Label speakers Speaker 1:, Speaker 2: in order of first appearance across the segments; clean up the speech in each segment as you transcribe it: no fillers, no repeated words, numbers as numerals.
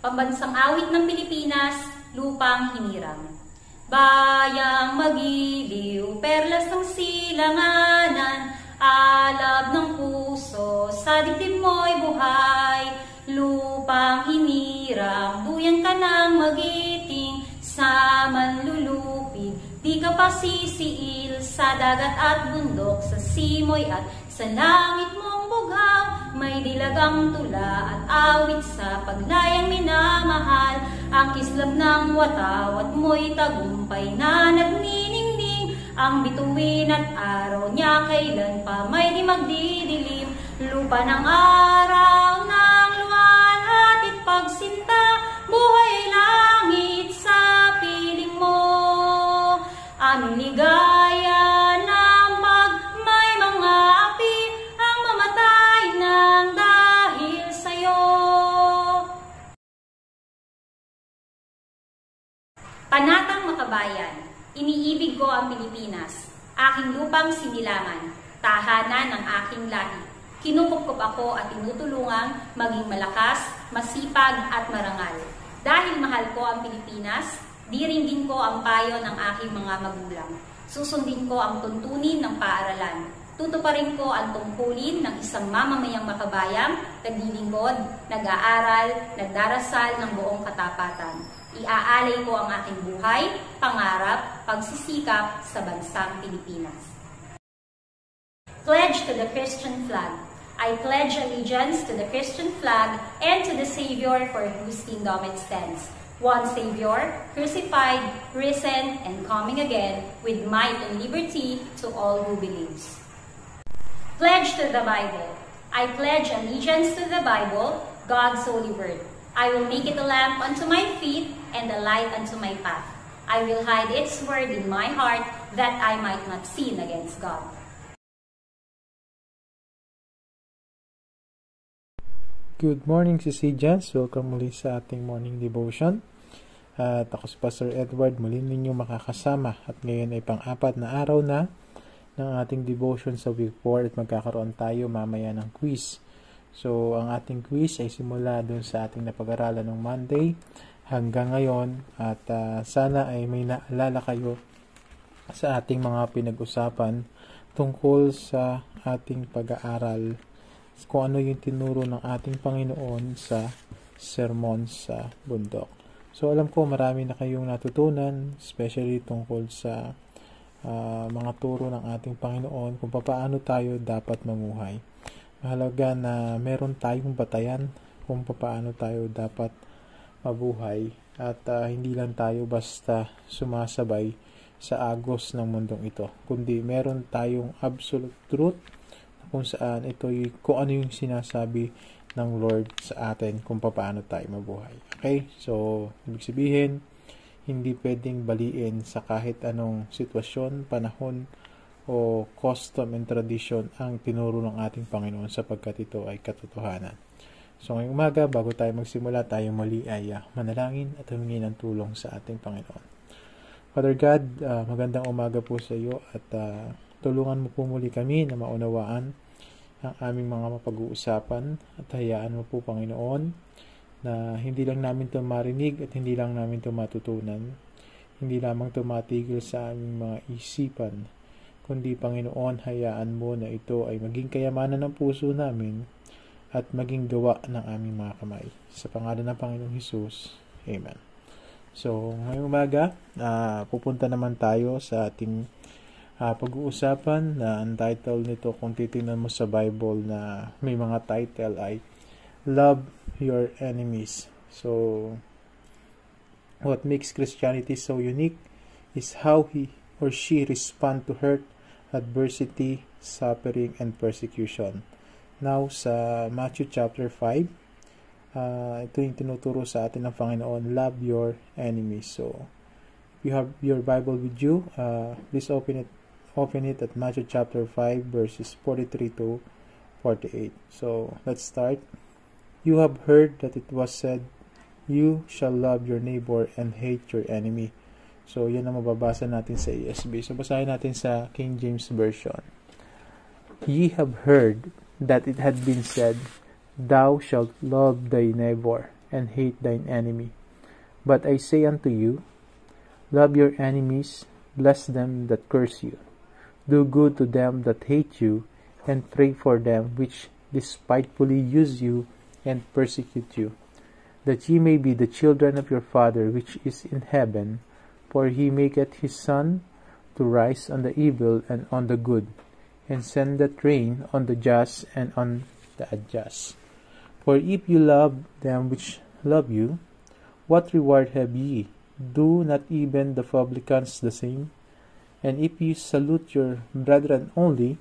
Speaker 1: Pambansang awit ng Pilipinas, Lupang Hinirang. Bayang magiliw, perlas ng silanganan, alab ng puso, sa dibdib mo'y buhay. Lupang hinirang, duyan ka ng magiting, sa manlulupig, di ka pa sisiil, sa dagat at bundok, sa simoy at sa langit mong bughaw. May dilagang tula at awit sa paglayang minamahal, ang kislab ng watawat mo'y tagumpay na nagniningning, ang bituin at araw niya kailan pa may di magdidilim. Lupa ng araw ng luwan at ipagsinta, buhay langit sa piling mo. Aming ligaya ng pag may mga api, ang mamatay ng dahil sa'yo. Panatang Makabayan, iniibig ko ang Pilipinas, aking lupang sinilangan, tahanan ng aking lahi. Kinukupkup ako at tinutulungang maging malakas, masipag at marangal. Dahil mahal ko ang Pilipinas, diringgin ko ang payo ng aking mga magulang. Susundin ko ang tuntunin ng paaralan. Tutuparin ko ang tungkulin ng isang mamamayang makabayang, naglilingkod, nag-aaral, nagdarasal ng buong katapatan. Iaalay ko ang aking buhay, pangarap, pagsisikap sa bansang Pilipinas. Pledge to the Christian flag. I pledge allegiance to the Christian flag and to the Savior for whose kingdom it stands. One Savior, crucified, risen, and coming again, with might and liberty to all who believes. Pledge to the Bible. I pledge allegiance to the Bible, God's holy word. I will make it a lamp unto my feet and a light unto my path. I will hide its word in my heart, that I might not sin against God.
Speaker 2: Good morning, Sisijans. Welcome muli sa ating morning devotion. At ako si Pastor Edward, muli ninyong makakasama. At ngayon ay pang-apat na araw na ng ating devotion sa week 4 at magkakaroon tayo mamaya ng quiz. So, ang ating quiz ay simula dun sa ating napag-aralan ng Monday hanggang ngayon. At sana ay may naalala kayo sa ating mga pinag-usapan tungkol sa ating pag-aaral kung ano yung tinuro ng ating Panginoon sa sermon sa bundok. So, alam ko marami na kayong natutunan, especially tungkol sa mga turo ng ating Panginoon kung paano tayo dapat mamuhay. Mahalaga na meron tayong batayan kung paano tayo dapat mabuhay at hindi lang tayo basta sumasabay sa agos ng mundong ito, kundi meron tayong absolute truth kung saan kung ano yung sinasabi ng Lord sa atin kung paano tayo mabuhay. Okay? So, ibig sabihin, hindi pwedeng baliin sa kahit anong sitwasyon, panahon, o custom and tradition ang tinuro ng ating Panginoon sapagkat ito ay katotohanan. So, ngayong umaga, bago tayo magsimula, tayo muli ay manalangin at humingi ng tulong sa ating Panginoon. Father God, magandang umaga po sa iyo at tulungan mo po muli kami na maunawaan ang aming mga mapag-uusapan at hayaan mo po, Panginoon, na hindi lang namin ito marinig at hindi lang namin ito matutunan, hindi lamang ito matigil sa aming mga isipan, kundi, Panginoon, hayaan mo na ito ay maging kayamanan ng puso namin at maging gawa ng aming mga kamay. Sa pangalan ng Panginoong Hesus, Amen. So, ngayong umaga, pupunta naman tayo sa ating pag-uusapan na ang title nito, kung titingnan mo sa Bible na may mga title, ay Love Your Enemies. So, what makes Christianity so unique is how he or she respond to hurt, adversity, suffering, and persecution. Now, sa Matthew chapter 5, ito yung tinuturo sa atin ng Panginoon, love your enemies. So, if you have your Bible with you, please open it at Matthew chapter 5 verses 43 to 48. So, let's start. You have heard that it was said, you shall love your neighbor and hate your enemy. So, yan ang mababasa natin sa ESV. So, basahin natin sa King James Version. Ye have heard that it had been said, thou shalt love thy neighbor and hate thine enemy. But I say unto you, love your enemies, bless them that curse you, do good to them that hate you, and pray for them which despitefully use you and persecute you, that ye may be the children of your Father which is in heaven. For he maketh his sun to rise on the evil and on the good, and sendeth rain on the just and on the unjust. For if you love them which love you, what reward have ye? Do not even the publicans the same? And if you salute your brethren only,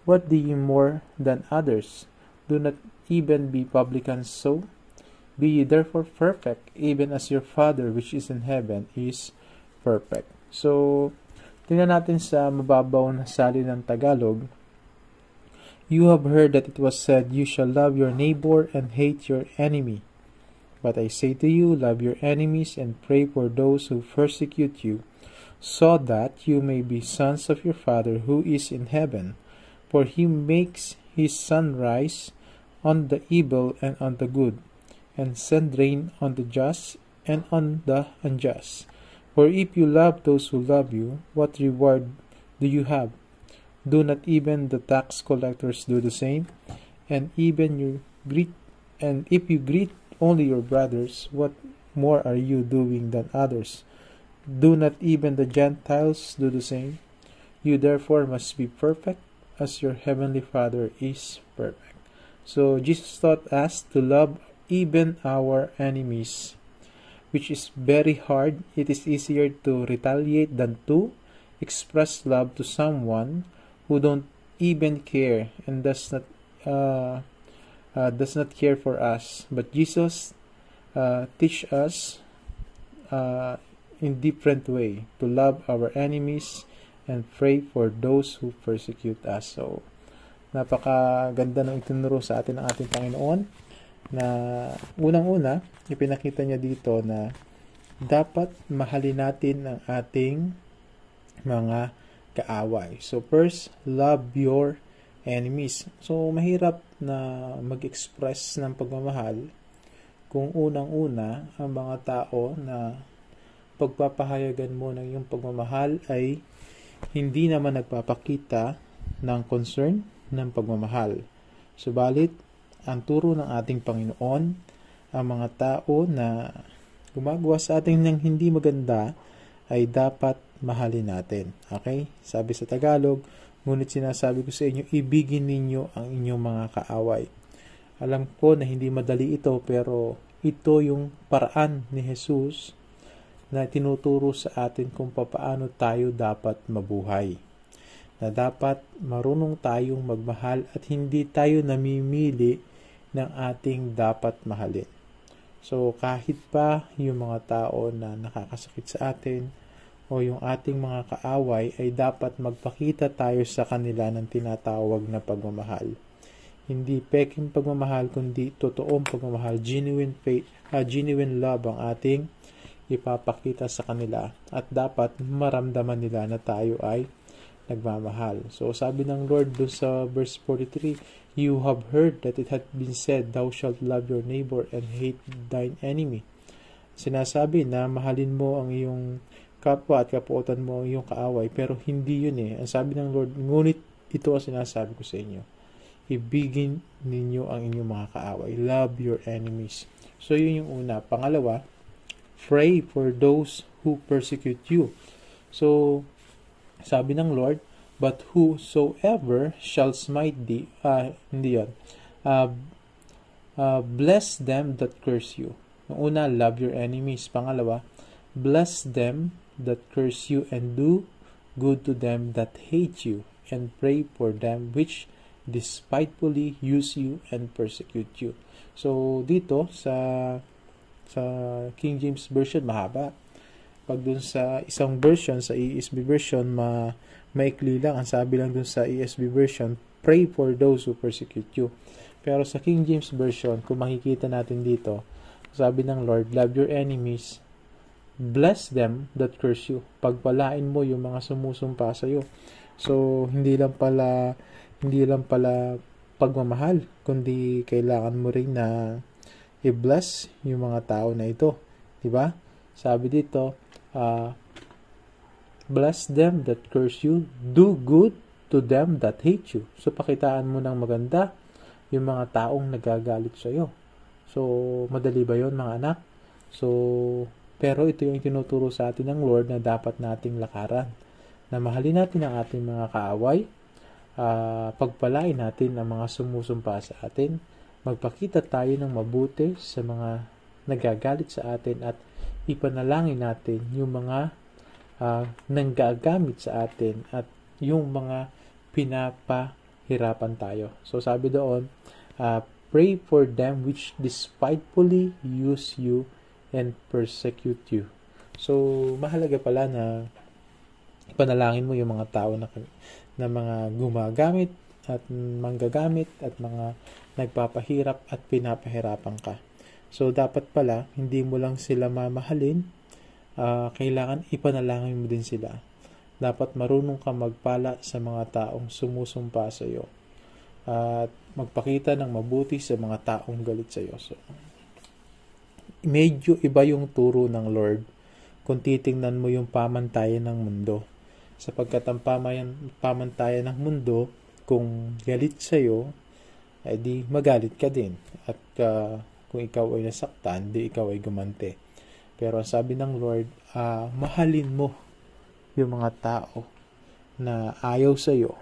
Speaker 2: what do ye more than others? Do not even be publicans so? Be ye therefore perfect, even as your Father which is in heaven is perfect. So, tingnan natin sa mababaw na salin ng Tagalog. You have heard that it was said, you shall love your neighbor and hate your enemy. But I say to you, love your enemies and pray for those who persecute you, so that you may be sons of your Father who is in heaven. For he makes his sun rise on the evil and on the good, and send rain on the just and on the unjust. For if you love those who love you, what reward do you have? Do not even the tax collectors do the same? And even if you greet only your brothers, what more are you doing than others? Do not even the Gentiles do the same? You therefore must be perfect, as your heavenly Father is perfect. So Jesus taught us to love even our enemies, which is very hard. It is easier to retaliate than to express love to someone who don't even care and does not care for us. But Jesus teach us in different way to love our enemies and pray for those who persecute us. So, napakaganda ng itinuro sa atin ng ating Panginoon na unang-una, ipinakita niya dito na dapat mahalin natin ang ating mga kaaway. So, first, love your enemies. So, mahirap na mag-express ng pagmamahal kung unang-una ang mga tao na pagpapahayagan mo ng iyong pagmamahal ay hindi naman nagpapakita ng concern ng pagmamahal. Subalit, ang turo ng ating Panginoon, ang mga tao na gumagawa sa atin ng hindi maganda ay dapat mahalin natin. Okay? Sabi sa Tagalog, ngunit sinasabi ko sa inyo, ibigin ninyo ang inyong mga kaaway. Alam ko na hindi madali ito, pero ito yung paraan ni Jesus na tinuturo sa atin kung paano tayo dapat mabuhay. Na dapat marunong tayong magmahal at hindi tayo namimili ng ating dapat mahalin. So kahit pa yung mga tao na nakakasakit sa atin o yung ating mga kaaway ay dapat magpakita tayo sa kanila ng tinatawag na pagmamahal. Hindi peking pagmamahal kundi totoong pagmamahal, genuine faith, genuine love ang ating ipapakita sa kanila at dapat maramdaman nila na tayo ay nagmamahal. So sabi ng Lord doon sa verse 43, you have heard that it hath been said, thou shalt love your neighbor and hate thine enemy. Sinasabi na mahalin mo ang iyong kapwa at kapuotan mo ang iyong kaaway, pero hindi yun eh. Ang sabi ng Lord, ngunit ito ang sinasabi ko sa inyo, ibigin ninyo ang inyong mga kaaway. Love your enemies. So yun yung una. Pangalawa, pray for those who persecute you. So, sabi ng Lord, but whosoever shall smite thee, bless them that curse you. Ang una, love your enemies. Pangalawa, bless them that curse you and do good to them that hate you, and pray for them which despitefully use you and persecute you. So, dito sa King James Version, mahaba. Pag dun sa isang version, sa ESV version, maikli lang. Ang sabi lang dun sa ESV version, pray for those who persecute you. Pero sa King James Version, kung makikita natin dito, sabi ng Lord, love your enemies, bless them that curse you. Pagpalain mo yung mga sumusumpa sa iyo. So, hindi lang pala pagmamahal, kundi kailangan mo rin na i-bless yung mga tao na ito. Diba? Sabi dito, bless them that curse you, do good to them that hate you. So, pakitaan mo ng maganda yung mga taong nagagalit sa iyo. So, madali ba yun, mga anak? So, pero ito yung tinuturo sa atin ng Lord na dapat nating lakaran. Na mahalin natin ang ating mga kaaway, pagpalain natin ang mga sumusumpa sa atin, magpakita tayo ng mabuti sa mga nagagalit sa atin at ipanalangin natin yung mga nanggagamit sa atin at yung mga pinapahirapan tayo. So sabi doon, pray for them which despitefully use you and persecute you. So mahalaga pala na ipanalangin mo yung mga tao na mga gumagamit at manggagamit at mga nagpapahirap at pinapahirapan ka. So, dapat pala, hindi mo lang sila mamahalin, kailangan ipanalangin mo din sila. Dapat marunong ka magpala sa mga taong sumusumpa sa iyo. At magpakita ng mabuti sa mga taong galit sa iyo. So, medyo iba yung turo ng Lord kung titingnan mo yung pamantayan ng mundo. Sapagkat ang pamantayan ng mundo, kung galit sa iyo, di magalit ka din. At kung ikaw ay nasaktan, di ikaw ay gumante. Pero ang sabi ng Lord, mahalin mo yung mga tao na ayaw sa iyo.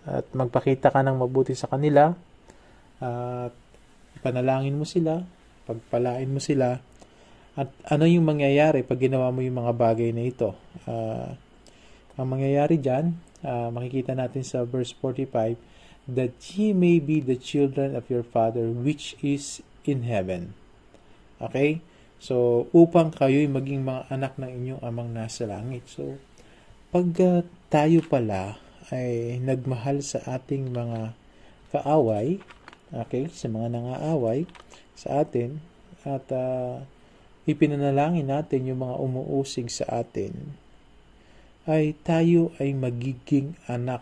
Speaker 2: At magpakita ka ng mabuti sa kanila. At ipanalangin mo sila, pagpalain mo sila. At ano yung mangyayari pag ginawa mo yung mga bagay na ito? Ang mangyayari dyan, makikita natin sa verse 45, that ye may be the children of your Father which is in heaven. Okay? So, upang kayo'y maging mga anak ng inyong amang nasa langit. So, pag tayo pala ay nagmahal sa ating mga kaaway, okay, sa mga nangaaway sa atin, at ipinanalangin natin yung mga umuusig sa atin, ay tayo ay magiging anak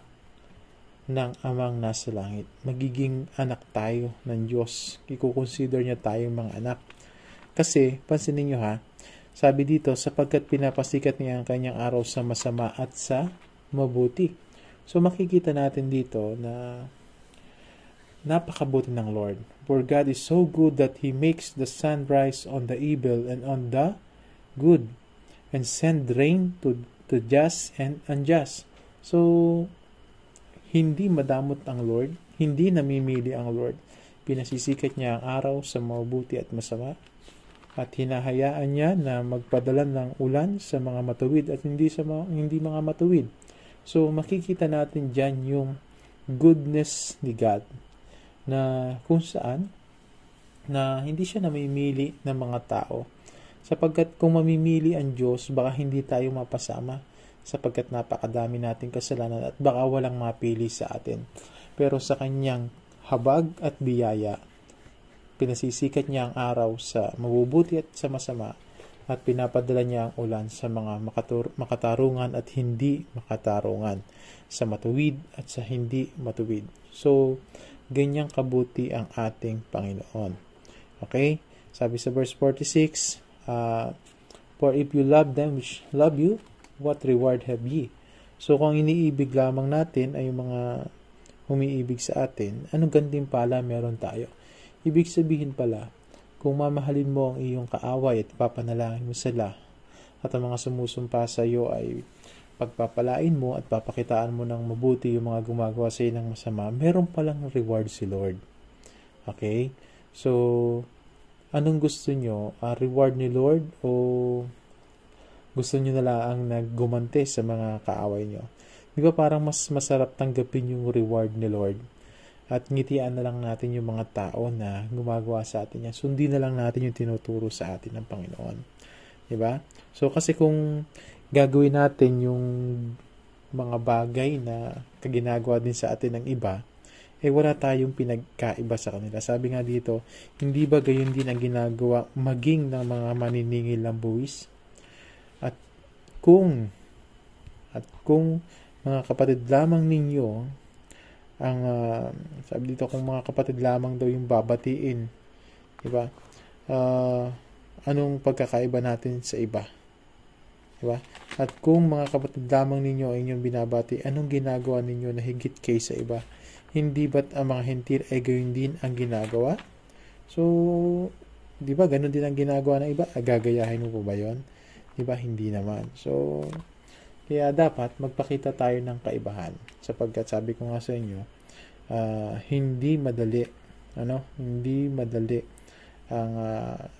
Speaker 2: ng amang nasa langit. Magiging anak tayo ng Diyos. Iko-consider niya tayong mga anak. Kasi, pansinin niyo ha, sabi dito, sapagkat pinapasikat niya ang kanyang araw sa masama at sa mabuti. So, makikita natin dito na napakabuti ng Lord. For God is so good that He makes the sun rise on the evil and on the good, and send rain to just and unjust. So, hindi madamot ang Lord, hindi namimili ang Lord. Pinasisikat niya ang araw sa mabuti at masama, at hinahayaan niya na magpadala ng ulan sa mga matuwid at hindi mga matuwid. So, makikita natin dyan yung goodness ni God, na kung saan na hindi siya namimili ng mga tao. Sapagkat kung mamimili ang Diyos, baka hindi tayo mapasama, sapagkat napakadami nating kasalanan at baka walang mapili sa atin. Pero sa kanyang habag at biyaya, pinasisikat niya ang araw sa mabubuti at sa masama, at pinapadala niya ang ulan sa mga makatarungan at hindi makatarungan, sa matuwid at sa hindi matuwid. So, ganyang kabuti ang ating Panginoon. Okay? Sabi sa verse 46, for if you love them which love you, what reward have ye? So, kung iniibig lamang natin ay yung mga umiibig sa atin, anong gantimpala meron tayo? Ibig sabihin pala, kung mamahalin mo ang iyong kaaway at papanalangin mo sila, at ang mga sumusumpa sa iyo ay pagpapalain mo at papakitaan mo ng mabuti yung mga gumagawa sa iyo ng masama, meron palang reward si Lord. Okay? So, anong gusto nyo? Reward ni Lord o gusto nyo na lang naggumante sa mga kaaway nyo? Di ba parang mas masarap tanggapin yung reward ni Lord? At ngitian na lang natin yung mga tao na gumagawa sa atin yan. Sundin na lang natin yung tinuturo sa atin ng Panginoon. Di ba? So, kasi kung gagawin natin yung mga bagay na ginagawa din sa atin ng iba, wala tayong pinagkaiba sa kanila. Sabi nga dito, hindi ba gayon din ang ginagawa maging ng mga maniningil ng buwis? At kung mga kapatid lamang ninyo, sabi dito, kung mga kapatid lamang daw yung babatiin, diba? anong pagkakaiba natin sa iba. Diba? At kung mga kapatid lamang ninyo ay inyong binabati, anong ginagawa ninyo na higit kaysa iba? Hindi ba't ang mga hentil ay gayon din ang ginagawa? So, di ba, ganun din ang ginagawa ng iba? Gagayahin mo pa ba yun? Di ba, hindi naman. So, kaya dapat magpakita tayo ng kaibahan. Sapagkat sabi ko nga sa inyo, hindi madali ang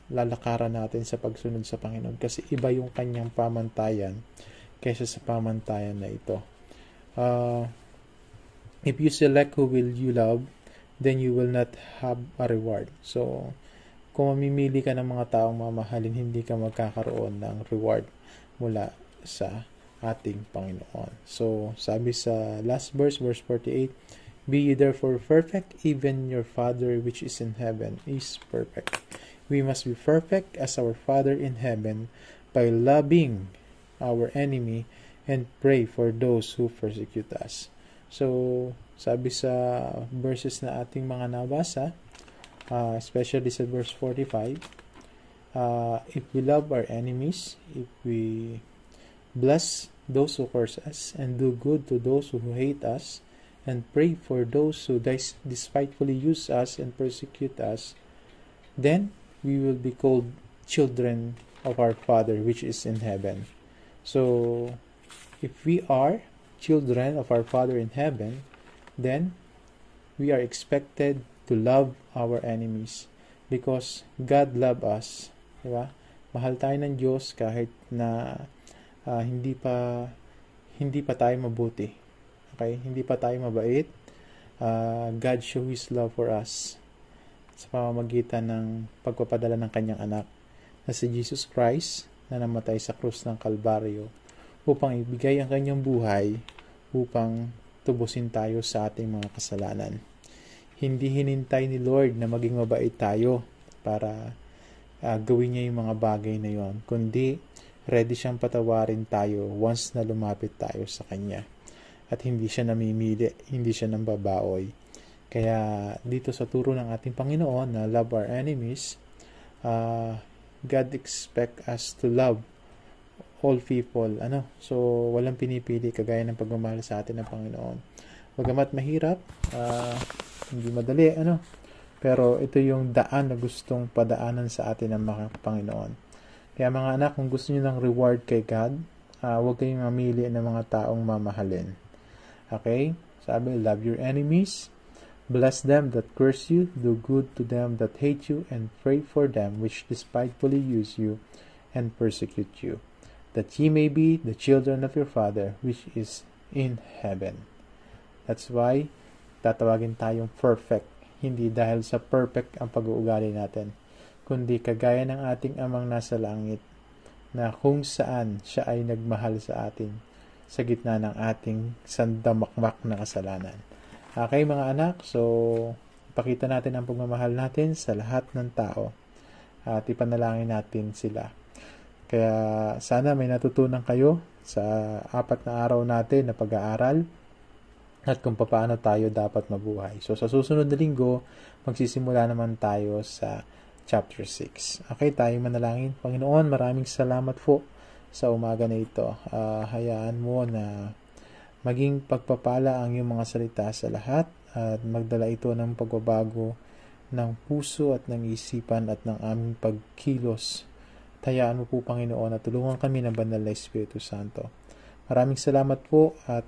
Speaker 2: lalakaran natin sa pagsunod sa Panginoon. Kasi iba yung kanyang pamantayan kaysa sa pamantayan na ito. If you select who will you love, then you will not have a reward. So, kung mamimili ka ng mga taong mamahalin, hindi ka magkakaroon ng reward mula sa ating Panginoon. So, sabi sa last verse, verse 48, Be ye therefore perfect, even your Father which is in heaven is perfect. We must be perfect as our Father in heaven by loving our enemy and pray for those who persecute us. So, sabi sa verses na ating mga nabasa, especially sa verse 45, if we love our enemies, if we bless those who curse us, and do good to those who hate us, and pray for those who despitefully use us and persecute us, then we will be called children of our Father which is in heaven. So, if we are children of our Father in heaven, then we are expected to love our enemies because God loves us. Diba? Mahal tayo ng Diyos kahit na hindi pa tayo mabuti. Okay? Hindi pa tayo mabait. God show His love for us sa pamamagitan ng pagpapadala ng kanyang anak na si Jesus Christ na namatay sa krus ng Kalbaryo upang ibigay ang kanyang buhay upang tubusin tayo sa ating mga kasalanan. Hindi hinintay ni Lord na maging mabait tayo para gawin niya yung mga bagay na yon, kundi ready siyang patawarin tayo once na lumapit tayo sa Kanya. At hindi siya namimili, hindi siya nambabaoy. Kaya dito sa turo ng ating Panginoon na love our enemies, God expect us to love all people. So, walang pinipili kagaya ng pagmamahal sa atin ng Panginoon. Bagamat mahirap, hindi madali, pero ito yung daan na gustong padaanan sa atin ng mga Panginoon. Kaya mga anak, kung gusto niyo ng reward kay God, huwag kayong mamili ng mga taong mamahalin. Okay? Sabi, love your enemies, bless them that curse you, do good to them that hate you, and pray for them which despitefully use you and persecute you, that ye may be the children of your Father which is in heaven. That's why tatawagin tayong perfect, hindi dahil sa perfect ang pag-uugali natin, kundi kagaya ng ating amang nasa langit, na kung saan siya ay nagmahal sa atin sa gitna ng ating sandamakmak na kasalanan. Okay mga anak, so ipakita natin ang pagmamahal natin sa lahat ng tao at ipanalangin natin sila. Kaya sana may natutunan kayo sa 4 na araw natin na pag-aaral at kung paano tayo dapat mabuhay. So sa susunod na linggo, magsisimula naman tayo sa chapter 6. Okay, tayo manalangin. Panginoon, maraming salamat po sa umaga na ito. Hayaan mo na maging pagpapala ang iyong mga salita sa lahat at magdala ito ng pagbabago ng puso at ng isipan at ng aming pagkilos. Hayaan mo po, Panginoon, at tulungan kami ng Banal na Espiritu Santo. Maraming salamat po at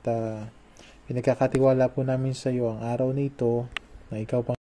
Speaker 2: pinagkakatiwala po namin sa iyo ang araw na ito na ikaw,